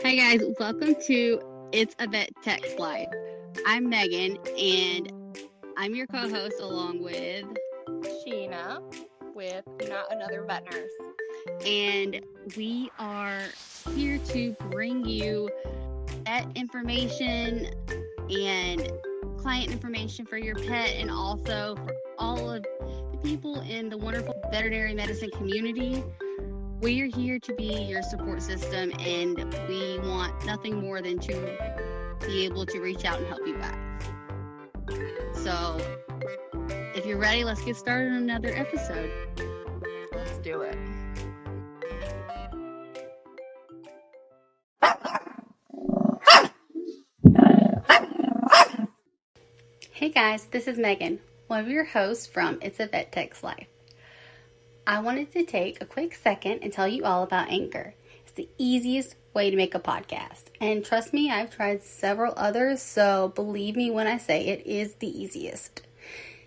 Hey guys, welcome to It's a Vet Tech's Life. I'm Megan, and I'm your co-host along with Sheena with Not Another Vet Nurse. And we are here to bring you vet information and client information for your pet, and also for all of the people in the wonderful veterinary medicine community. We are here to be your support system, and we want nothing more than to be able to reach out and help you guys. So, if you're ready, let's get started on another episode. Let's do it. Hey guys, this is Megan, one of your hosts from It's a Vet Tech's Life. I wanted to take a quick second and tell you all about Anchor. It's the easiest way to make a podcast. And trust me, I've tried several others, so believe me when I say it is the easiest.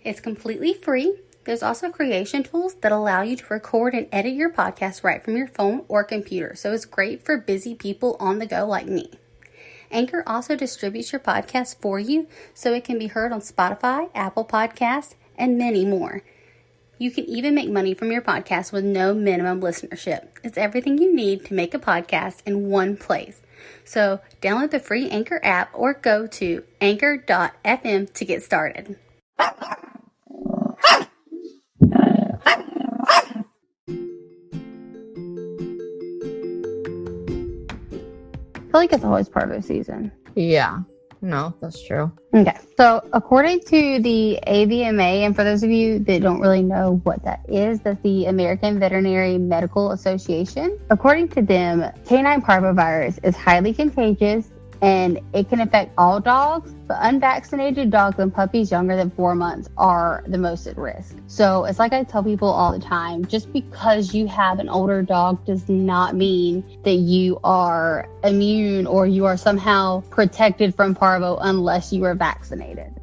It's completely free. There's also creation tools that allow you to record and edit your podcast right from your phone or computer, so it's great for busy people on the go like me. Anchor also distributes your podcast for you, so it can be heard on Spotify, Apple Podcasts, and many more. You can even make money from your podcast with no minimum listenership. It's everything you need to make a podcast in one place. So download the free Anchor app or go to anchor.fm to get started. I feel like it's always parvo season. Yeah. No, that's true. Okay, so according to the AVMA, and for those of you that don't really know what that is, that's the American Veterinary Medical Association. According to them, Canine Parvovirus is highly contagious and it can affect all dogs, but unvaccinated dogs and puppies younger than 4 months are the most at risk. So it's like I tell people all the time, just because you have an older dog does not mean that you are immune or you are somehow protected from parvo unless you are vaccinated.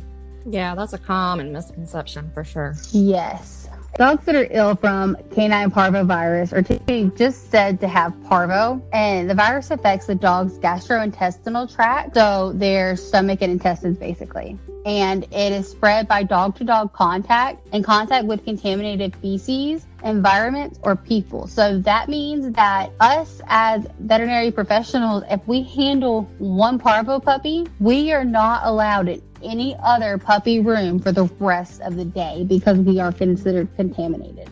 Yeah, that's a common misconception for sure. Yes. Dogs that are ill from canine parvovirus are typically just said to have parvo, and the virus affects the dog's gastrointestinal tract, so their stomach and intestines basically. And it is spread by dog-to-dog contact and contact with contaminated feces, environments, or people. So that means that us as veterinary professionals, if we handle one parvo puppy, we are not allowed in any other puppy room for the rest of the day because we are considered contaminated.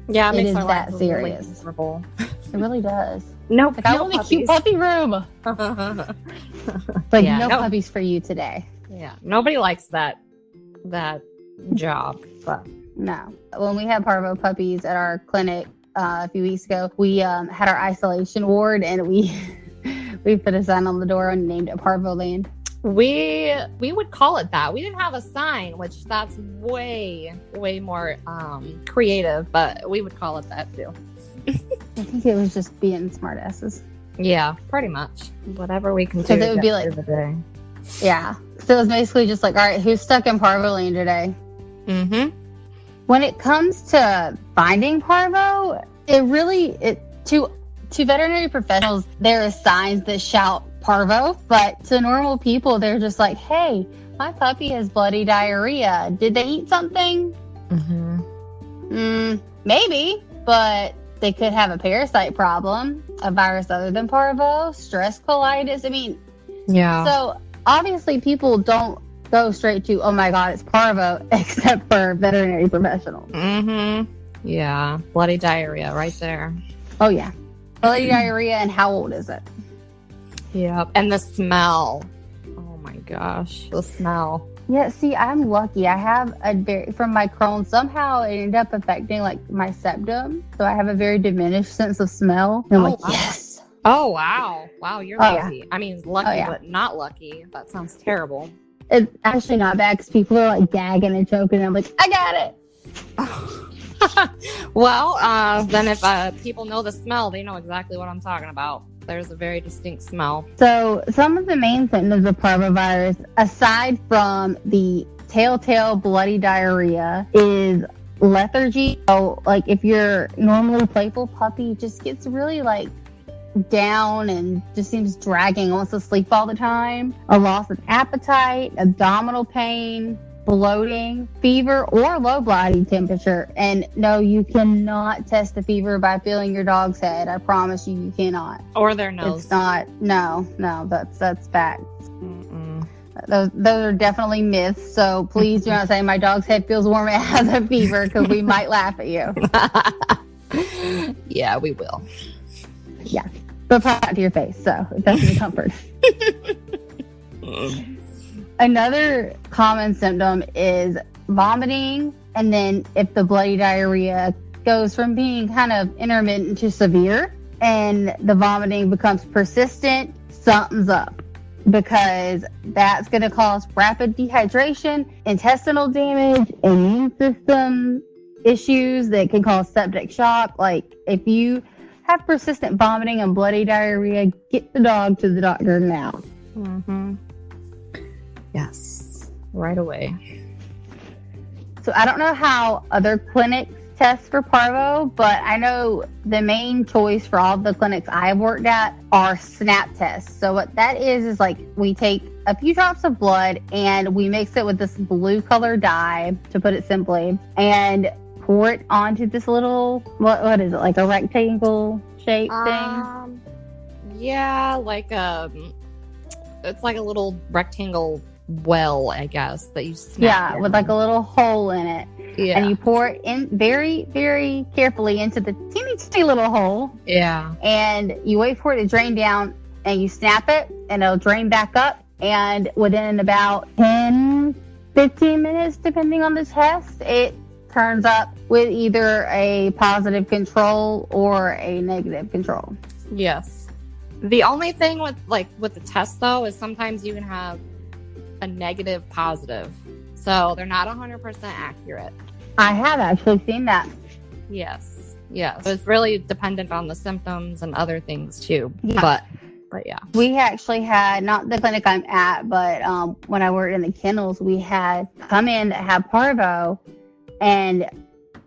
Yeah, it is our that lives serious. Really miserable. It really does. No, like, I want a cute puppy room. Like, yeah, no puppies for you today. Yeah, nobody likes that job, but no. When we had parvo puppies at our clinic a few weeks ago, we had our isolation ward, and we put a sign on the door and named it Parvo Land. We would call it that. We didn't have a sign, which that's way more creative, but we would call it that too. I think it was just being smartasses. Yeah, pretty much. Whatever we can do. Because it would be like the day. Yeah. So it was basically just like, all right, who's stuck in parvo land today? Mm-hmm. When it comes to finding parvo, to veterinary professionals, there are signs that shout parvo, but to normal people, they're just like, hey, my puppy has bloody diarrhea. Did they eat something? Mm-hmm. Maybe, but they could have a parasite problem, a virus other than parvo, stress colitis. I mean, yeah. So obviously people don't go straight to, oh my God, it's parvo, except for veterinary professionals. Mm-hmm. Yeah. Bloody diarrhea right there. Oh yeah. Bloody diarrhea, and how old is it? Yep. And the smell. Oh my gosh. The smell. Yeah, see, I'm lucky. I have from my Crohn's, somehow it ended up affecting like my septum. So I have a very diminished sense of smell. And I'm like, wow. Yes. Oh, wow. Wow, you're lucky. Yeah. I mean, lucky, but not lucky. That sounds terrible. It's actually not bad because people are like gagging and choking. And I'm like, I got it. Well, then if people know the smell, they know exactly what I'm talking about. There's a very distinct smell. So some of the main symptoms of parvovirus, aside from the telltale bloody diarrhea, is lethargy. So like if your normally playful puppy just gets really like down and just seems dragging, wants to sleep all the time, a loss of appetite, abdominal pain, bloating, fever, or low body temperature. And no, you cannot test the fever by feeling your dog's head. I promise you cannot. Or their nose. It's not. No, that's facts. Mm-mm. Those are definitely myths. So please do not say my dog's head feels warm and has a fever, because we might laugh at you. Yeah, we will. Yeah, but probably to your face, so it doesn't need comfort. Another common symptom is vomiting, and then if the bloody diarrhea goes from being kind of intermittent to severe, and the vomiting becomes persistent, something's up, because that's going to cause rapid dehydration, intestinal damage, immune system issues that can cause septic shock. Like, if you have persistent vomiting and bloody diarrhea, get the dog to the doctor now. Mm-hmm. Yes, right away. So I don't know how other clinics test for parvo, but I know the main choice for all the clinics I've worked at are snap tests. So what that is like, we take a few drops of blood and we mix it with this blue color dye, to put it simply, and pour it onto this little, what is it, like a rectangle shape thing? Yeah, it's like a little rectangle well, I guess, that you snap in. With like a little hole in it. Yeah. And you pour it in very, very carefully into the teeny little hole. Yeah. And you wait for it to drain down, and you snap it, and it'll drain back up. And within about 10, 15 minutes, depending on the test, it turns up with either a positive control or a negative control. Yes. The only thing with the test, though, is sometimes you can have a negative positive. So they're not 100% accurate. I have actually seen that. Yes. So it's really dependent on the symptoms and other things too. Yeah. But yeah. We actually had, not the clinic I'm at, but when I worked in the kennels, we had come in that had parvo, and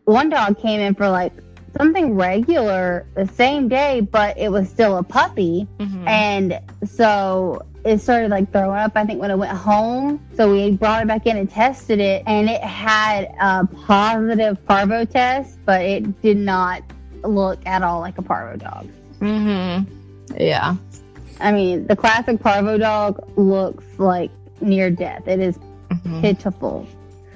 one dog came in for like something regular the same day, but it was still a puppy. Mm-hmm. And so it started like throwing up, I think, when it went home. So we brought it back in and tested it, and it had a positive parvo test, but it did not look at all like a parvo dog. Mm-hmm. Yeah. I mean, the classic parvo dog looks like near death. It is pitiful.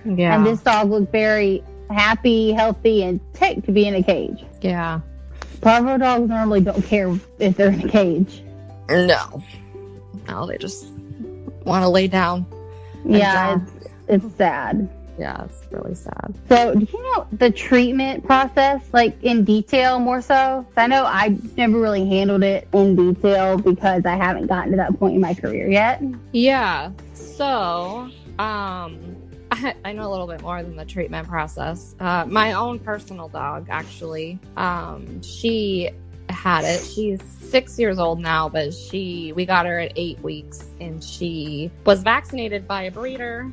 Yeah. And this dog looked very happy, healthy, and ticked to be in a cage. Yeah. Parvo dogs normally don't care if they're in a cage. No, they just want to lay down. Yeah, it's sad. Yeah, it's really sad. So, do you know the treatment process, like in detail more so? I know I never really handled it in detail because I haven't gotten to that point in my career yet. Yeah. So, I know a little bit more than the treatment process. My own personal dog, actually, she had it. She's 6 years old now, but we got her at 8 weeks, and she was vaccinated by a breeder,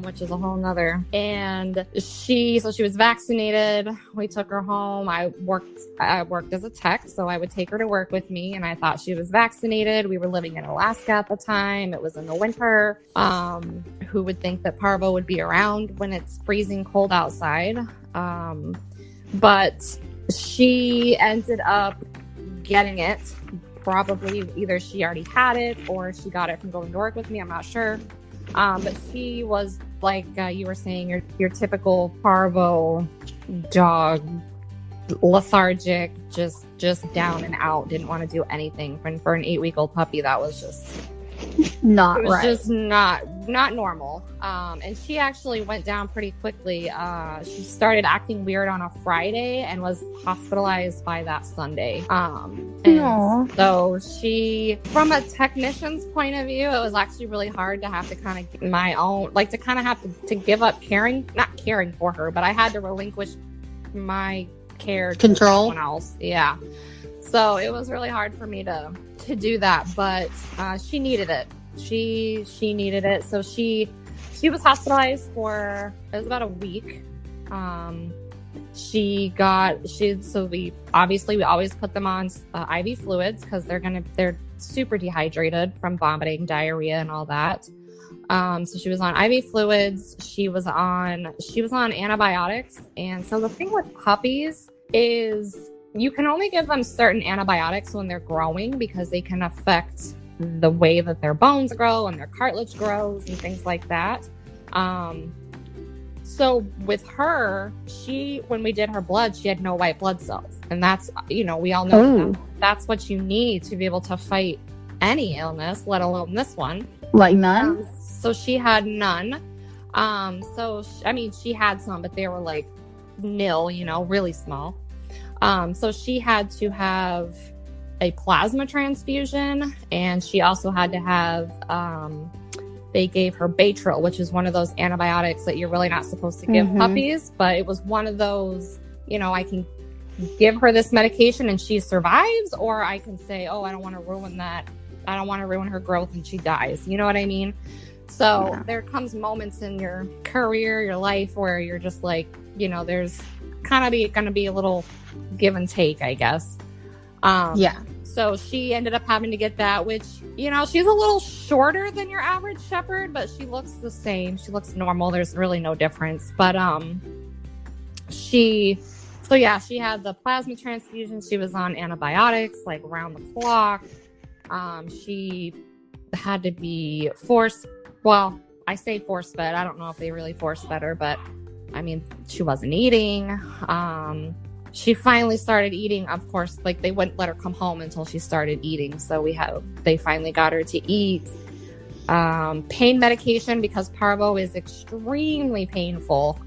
which is a whole nother. And she was vaccinated. We took her home. I worked as a tech, so I would take her to work with me, and I thought she was vaccinated. We were living in Alaska at the time. It was in the winter. Who would think that parvo would be around when it's freezing cold outside? But she ended up getting it. Probably either she already had it or she got it from going to work with me. I'm not sure. But she was like you were saying, your typical parvo dog, lethargic, just down and out, didn't want to do anything. For an 8-week-old puppy, that was just not right. Just not normal. And she actually went down pretty quickly. She started acting weird on a Friday and was hospitalized by that Sunday. And so from a technician's point of view, it was actually really hard to have to kind of have to give up not caring for her, but I had to relinquish my care to someone else. Yeah. So it was really hard for me to do that, but she needed it. She needed it. So she was hospitalized for, it was about a week. we always put them on IV fluids because they're super dehydrated from vomiting, diarrhea, and all that. So she was on IV fluids. She was on antibiotics. And so the thing with puppies is you can only give them certain antibiotics when they're growing because they can affect the way that their bones grow and their cartilage grows and things like that. So with her, when we did her blood, she had no white blood cells. And that's, we all know that's what you need to be able to fight any illness, let alone this one. Like none? So she had none. She had some, but they were like nil, really small. So she had to have a plasma transfusion, and she also had to have, they gave her Baytril, which is one of those antibiotics that you're really not supposed to give puppies, but it was one of those, I can give her this medication and she survives, or I can say, oh, I don't want to ruin that. I don't want to ruin her growth and she dies. You know what I mean? So there comes moments in your career, your life, where you're just like, there's kind of going to be a little give and take, I guess. So she ended up having to get that, which, she's a little shorter than your average shepherd, but she looks the same. She looks normal. There's really no difference. But she had the plasma transfusion. She was on antibiotics like around the clock. She had to be I say force fed. I don't know if they really force fed her, but she wasn't eating. She finally started eating. Of course, like they wouldn't let her come home until she started eating. So they finally got her to eat. Pain medication, because Parvo is extremely painful.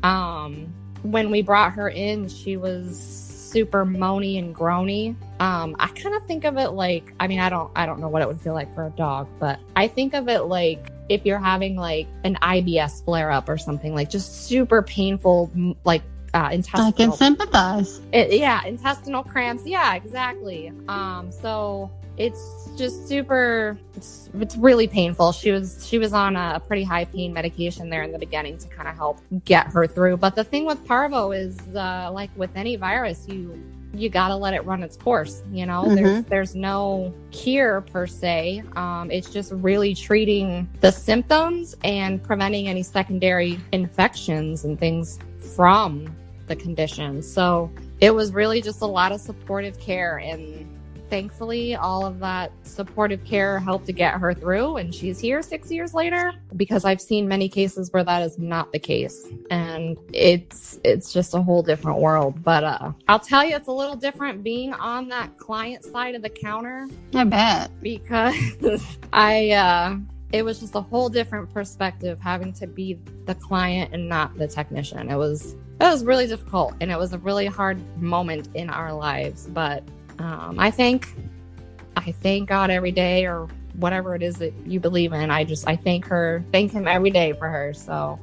When we brought her in, she was super moany and groany. I kind of think of it like, I don't know what it would feel like for a dog, but I think of it like if you're having like an IBS flare up or something, like just super painful, like intestinal. I can sympathize. Intestinal cramps. Yeah, exactly. So it's just it's really painful. She was on a pretty high pain medication there in the beginning to kind of help get her through. But the thing with Parvo is, like with any virus, you gotta let it run its course. There's no cure per se. It's just really treating the symptoms and preventing any secondary infections and things from the condition. So it was really just a lot of supportive care, and thankfully all of that supportive care helped to get her through, and she's here 6 years later, because I've seen many cases where that is not the case, and it's just a whole different world. But I'll tell you, it's a little different being on that client side of the counter. I bet. Because it was just a whole different perspective having to be the client and not the technician. It was really difficult, and it was a really hard moment in our lives. But I thank God every day, or whatever it is that you believe in. I thank him every day for her. So,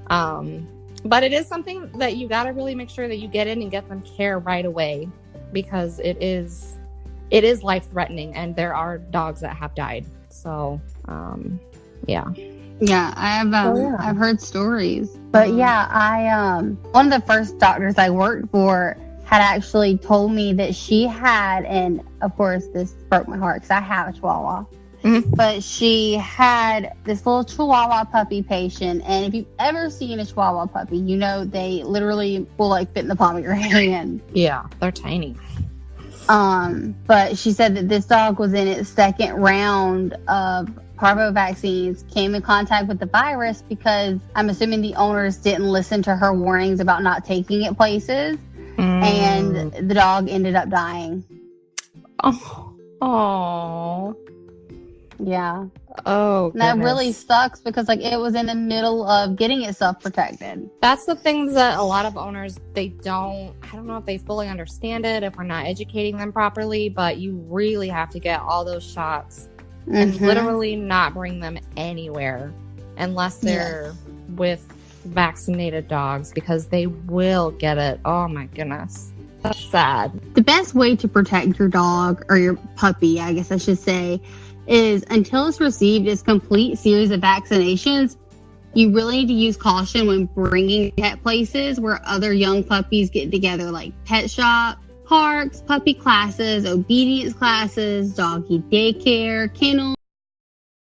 but it is something that you got to really make sure that you get in and get them care right away, because it is life threatening, and there are dogs that have died. So, Yeah, I have. I've heard stories, but I one of the first doctors I worked for had actually told me that she had, and of course this broke my heart because I have a Chihuahua, but she had this little Chihuahua puppy patient, and if you've ever seen a Chihuahua puppy, they literally will like fit in the palm of your hand. Yeah, they're tiny. But she said that this dog was in its second round of Parvo vaccines, came in contact with the virus because I'm assuming the owners didn't listen to her warnings about not taking it places, and the dog ended up dying. Oh. Yeah. Oh, and that really sucks, because it was in the middle of getting itself protected. That's the things that a lot of owners, I don't know if they fully understand it, if we're not educating them properly, but you really have to get all those shots and literally not bring them anywhere unless they're with vaccinated dogs, because they will get it. Oh my goodness. That's sad. The best way to protect your dog, or your puppy, I guess I should say, is until it's received its complete series of vaccinations, You really need to use caution when bringing pet places where other young puppies get together, like pet shop, parks, puppy classes, obedience classes, doggy daycare, kennels.